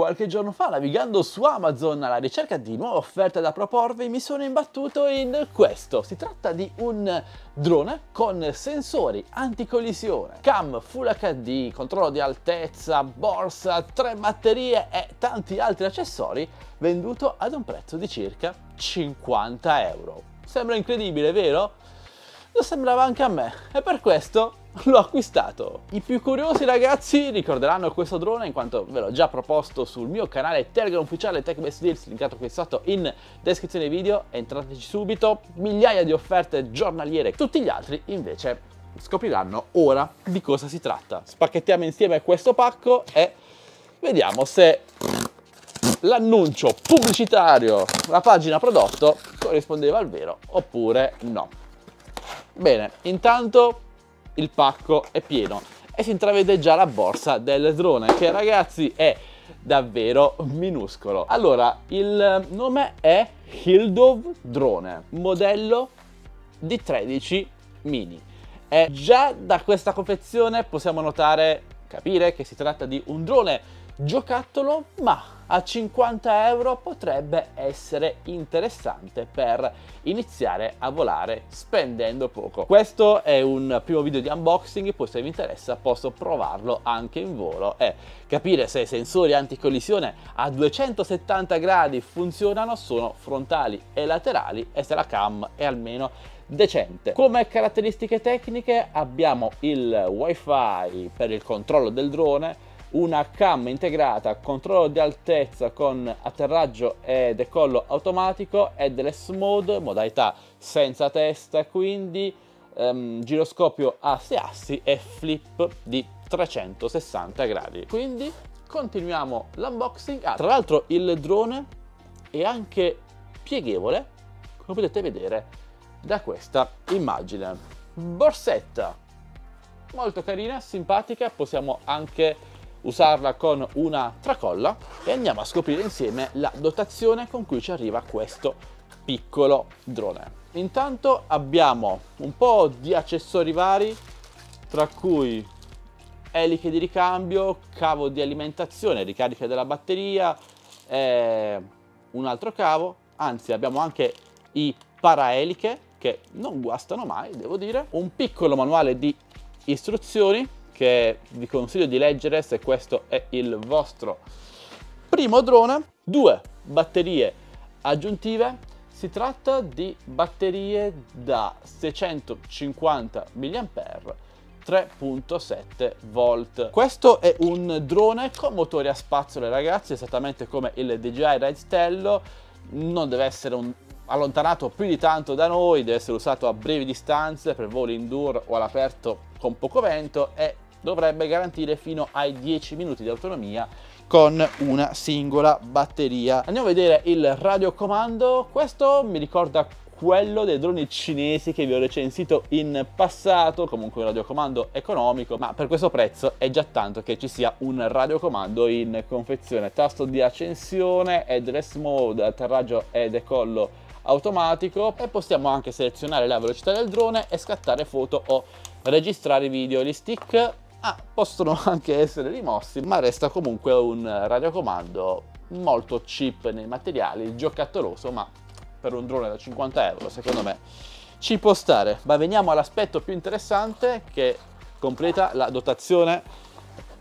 Qualche giorno fa, navigando su Amazon alla ricerca di nuove offerte da proporvi, mi sono imbattuto in questo. Si tratta di un drone con sensori anticollisione, cam Full HD, controllo di altezza, borsa, 3 batterie e tanti altri accessori, venduto ad un prezzo di circa 50 euro. Sembra incredibile, vero? Lo sembrava anche a me e per questo l'ho acquistato. I più curiosi ragazzi ricorderanno questo drone in quanto ve l'ho già proposto sul mio canale Telegram ufficiale TechBest Deals, linkato qui sotto in descrizione video, entrateci subito, migliaia di offerte giornaliere. Tutti gli altri invece scopriranno ora di cosa si tratta. Spacchettiamo insieme questo pacco e vediamo se l'annuncio pubblicitario, la pagina prodotto, corrispondeva al vero oppure no. Bene, intanto il pacco è pieno e si intravede già la borsa del drone, che ragazzi è davvero minuscolo. Allora, il nome è Hildov Drone, modello D13 Mini. E già da questa confezione possiamo capire che si tratta di un drone giocattolo, ma a 50 euro potrebbe essere interessante per iniziare a volare spendendo poco. Questo è un primo video di unboxing, poi se vi interessa posso provarlo anche in volo e capire se i sensori anticollisione a 270 gradi funzionano, sono frontali e laterali, e se la cam è almeno decente. Come caratteristiche tecniche abbiamo il wifi per il controllo del drone, una cam integrata, controllo di altezza con atterraggio e decollo automatico, headless mode, modalità senza testa, quindi giroscopio a 6 assi e flip di 360 gradi. Quindi continuiamo l'unboxing. Tra l'altro il drone è anche pieghevole, come potete vedere da questa immagine. Borsetta molto carina, simpatica, possiamo anche usarla con una tracolla e andiamo a scoprire insieme la dotazione con cui ci arriva questo piccolo drone. Intanto abbiamo un po' di accessori vari, tra cui eliche di ricambio, cavo di alimentazione, ricarica della batteria e un altro cavo, anzi abbiamo anche i paraeliche che non guastano mai, devo dire, un piccolo manuale di istruzioni che vi consiglio di leggere se questo è il vostro primo drone, 2 batterie aggiuntive, si tratta di batterie da 650 mAh, 3.7 volt. Questo è un drone con motori a spazzole ragazzi, esattamente come il DJI Rastello, non deve essere allontanato più di tanto da noi, deve essere usato a brevi distanze per voli indoor o all'aperto con poco vento e dovrebbe garantire fino ai 10 minuti di autonomia con una singola batteria. Andiamo a vedere il radiocomando. Questo mi ricorda quello dei droni cinesi che vi ho recensito in passato, comunque un radiocomando economico, ma per questo prezzo è già tanto che ci sia un radiocomando in confezione. Tasto di accensione, headless mode, atterraggio e decollo automatico, e possiamo anche selezionare la velocità del drone e scattare foto o registrare video. Gli stick possono anche essere rimossi, ma resta comunque un radiocomando molto cheap nei materiali, giocattoloso, ma per un drone da 50 euro secondo me ci può stare. Ma veniamo all'aspetto più interessante che completa la dotazione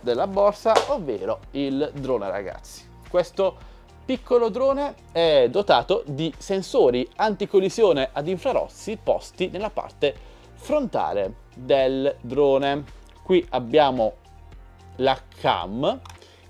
della borsa, ovvero il drone ragazzi. Questo piccolo drone è dotato di sensori anticollisione ad infrarossi posti nella parte frontale del drone. Qui abbiamo la cam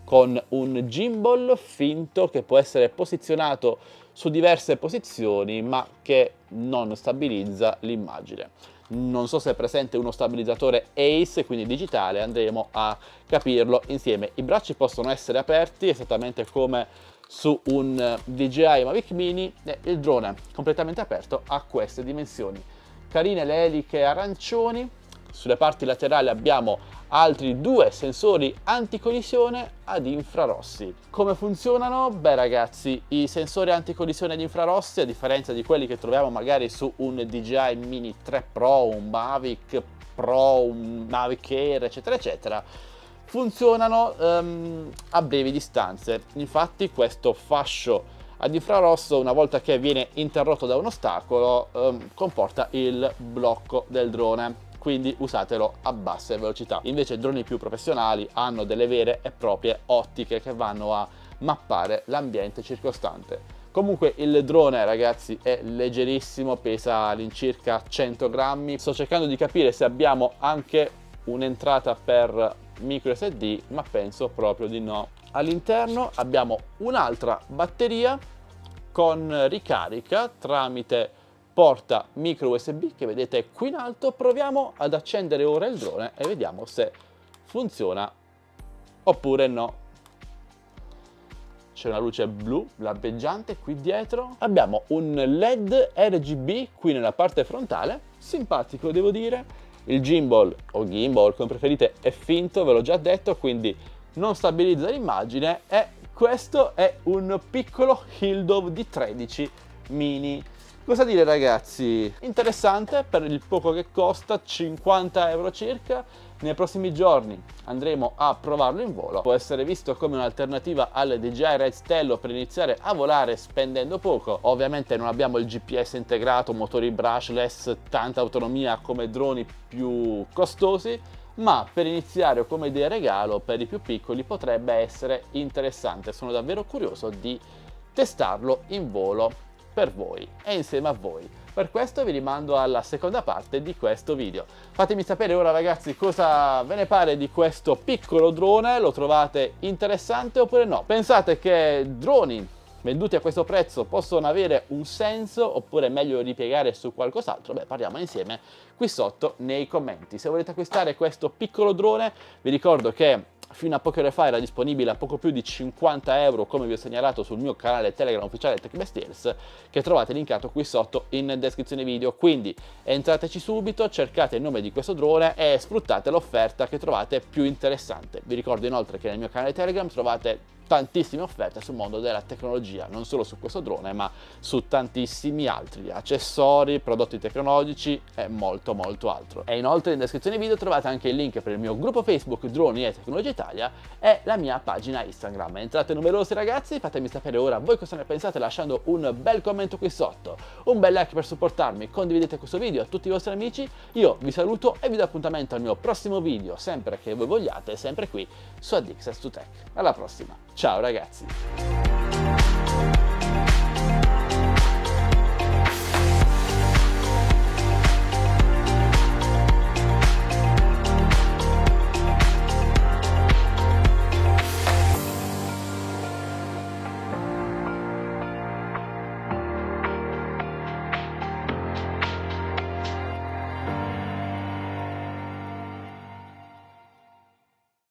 con un gimbal finto che può essere posizionato su diverse posizioni ma che non stabilizza l'immagine. Non so se è presente uno stabilizzatore ACE, quindi digitale, andremo a capirlo insieme. I bracci possono essere aperti esattamente come su un DJI Mavic Mini e il drone completamente aperto ha queste dimensioni. Carine le eliche arancioni. Sulle parti laterali abbiamo altri 2 sensori anticollisione ad infrarossi. Come funzionano? Beh ragazzi, i sensori anticollisione ad infrarossi, a differenza di quelli che troviamo magari su un DJI Mini 3 Pro, un Mavic Pro, un Mavic Air, eccetera eccetera, funzionano a brevi distanze. Infatti questo fascio ad infrarosso, una volta che viene interrotto da un ostacolo, comporta il blocco del drone, quindi usatelo a basse velocità. Invece droni più professionali hanno delle vere e proprie ottiche che vanno a mappare l'ambiente circostante. Comunque il drone, ragazzi, è leggerissimo, pesa all'incirca 100 grammi. Sto cercando di capire se abbiamo anche un'entrata per micro SD, ma penso proprio di no. All'interno abbiamo un'altra batteria con ricarica tramite porta micro USB che vedete qui in alto. Proviamo ad accendere ora il drone e vediamo se funziona oppure no. C'è una luce blu lampeggiante qui dietro. Abbiamo un LED RGB qui nella parte frontale, simpatico devo dire. Il gimbal o gimbal come preferite è finto, ve l'ho già detto, quindi non stabilizza l'immagine, e questo è un piccolo Hildov D13 mini. Cosa dire, ragazzi? Interessante per il poco che costa, 50 euro circa. Nei prossimi giorni andremo a provarlo in volo. Può essere visto come un'alternativa al DJI Red Stello per iniziare a volare spendendo poco. Ovviamente non abbiamo il GPS integrato, motori brushless, tanta autonomia come droni più costosi, ma per iniziare o come idea regalo per i più piccoli potrebbe essere interessante. Sono davvero curioso di testarlo in volo per voi e insieme a voi. Per questo vi rimando alla seconda parte di questo video. Fatemi sapere ora, ragazzi, cosa ve ne pare di questo piccolo drone. Lo trovate interessante oppure no? Pensate che droni venduti a questo prezzo possono avere un senso oppure è meglio ripiegare su qualcos'altro? Beh, parliamo insieme qui sotto nei commenti. Se volete acquistare questo piccolo drone, vi ricordo che fino a poche ore fa era disponibile a poco più di 50 euro, come vi ho segnalato sul mio canale Telegram ufficiale TechBestIaries, che trovate linkato qui sotto in descrizione video. Quindi entrateci subito, cercate il nome di questo drone e sfruttate l'offerta che trovate più interessante. Vi ricordo inoltre che nel mio canale Telegram trovate tantissime offerte sul mondo della tecnologia, non solo su questo drone ma su tantissimi altri accessori, prodotti tecnologici e molto altro. E inoltre in descrizione video trovate anche il link per il mio gruppo Facebook Droni e Tecnologia Italia e la mia pagina Instagram. Entrate numerosi, ragazzi, fatemi sapere ora voi cosa ne pensate lasciando un bel commento qui sotto, un bel like per supportarmi, condividete questo video a tutti i vostri amici. Io vi saluto e vi do appuntamento al mio prossimo video, sempre che voi vogliate, sempre qui su Addicts to Tech. Alla prossima, ciao ragazzi!